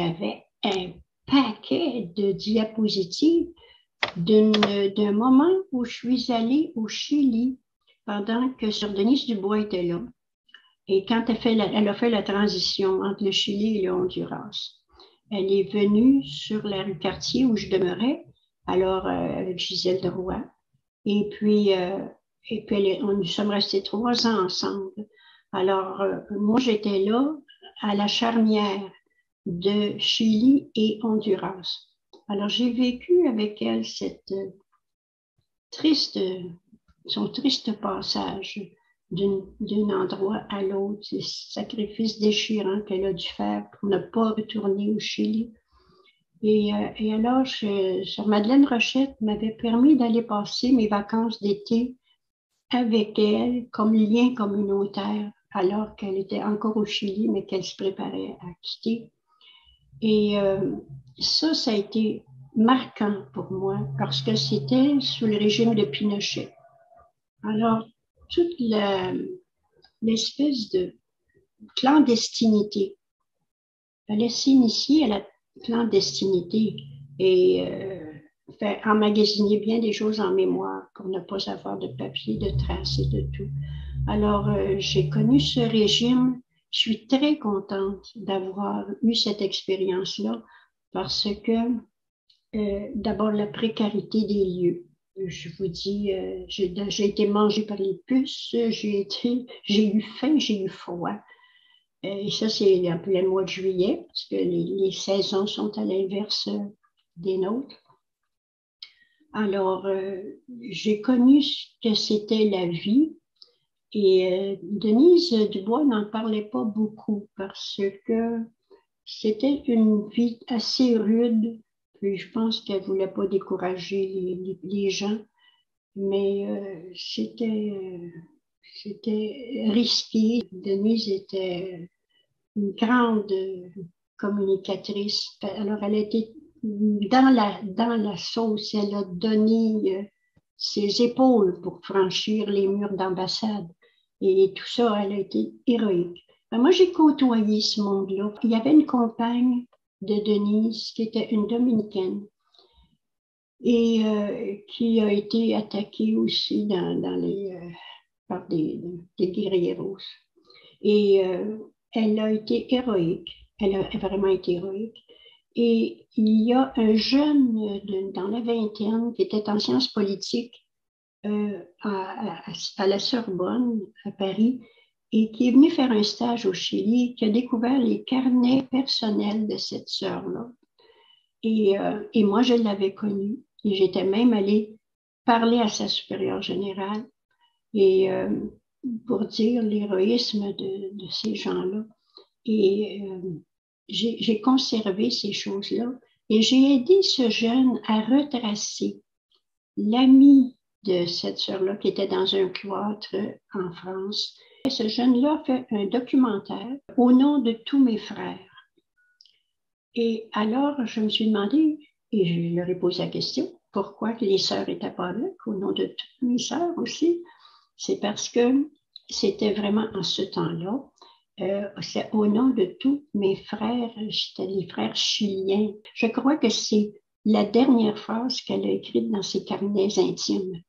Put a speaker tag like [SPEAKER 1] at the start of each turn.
[SPEAKER 1] j'avais un paquet de diapositives d'un moment où je suis allée au Chili pendant que Sœur Denise Dubois était là. Et quand elle a fait la transition entre le Chili et le Honduras, elle est venue sur la rue Cartier où je demeurais, alors avec Gisèle de Roy. Et puis nous sommes restés 3 ans ensemble. Alors, moi, j'étais là à la charnière de Chili et Honduras. Alors, j'ai vécu avec elle triste, son triste passage d'un endroit à l'autre, ces sacrifices déchirants qu'elle a dû faire pour ne pas retourner au Chili. Et alors, Sœur Madeleine Rochette m'avait permis d'aller passer mes vacances d'été avec elle comme lien communautaire, alors qu'elle était encore au Chili, mais qu'elle se préparait à quitter. Et ça a été marquant pour moi parce que c'était sous le régime de Pinochet. Alors, toute l'espèce de clandestinité, il fallait s'initier à la clandestinité et faire emmagasiner bien des choses en mémoire pour ne pas avoir de papier, de traces et de tout. Alors, j'ai connu ce régime. Je suis très contente d'avoir eu cette expérience-là parce que, d'abord, la précarité des lieux. Je vous dis, j'ai été mangée par les puces, j'ai eu faim, j'ai eu froid. Et ça, c'est un peu le mois de juillet, parce que les saisons sont à l'inverse des nôtres. Alors, j'ai connu ce que c'était la vie. Et Denise Dubois n'en parlait pas beaucoup parce que c'était une vie assez rude. Puis je pense qu'elle ne voulait pas décourager les gens, mais c'était risqué. Denise était une grande communicatrice. Alors, elle était dans la sauce. Elle a donné ses épaules pour franchir les murs d'ambassade. Et tout ça, elle a été héroïque. Moi, j'ai côtoyé ce monde-là. Il y avait une compagne de Denise qui était une Dominicaine et qui a été attaquée aussi par des guérilleros. Et elle a été héroïque. Elle a vraiment été héroïque. Et il y a un jeune dans la vingtaine qui était en sciences politiques à la Sorbonne, à Paris, et qui est venu faire un stage au Chili, qui a découvert les carnets personnels de cette sœur-là. Et moi, je l'avais connue. Et j'étais même allée parler à sa supérieure générale. Et pour dire l'héroïsme de ces gens-là. Et j'ai conservé ces choses-là et j'ai aidé ce jeune à retracer l'ami de cette sœur-là qui était dans un cloître en France. Et ce jeune-là a fait un documentaire au nom de tous mes frères. Et alors, je me suis demandé, et je leur ai posé la question, pourquoi les sœurs n'étaient pas là, au nom de toutes mes sœurs aussi. C'est parce que c'était vraiment en ce temps-là, c'est au nom de tous mes frères, j'étais les frères chiliens. Je crois que c'est la dernière phrase qu'elle a écrite dans ses carnets intimes.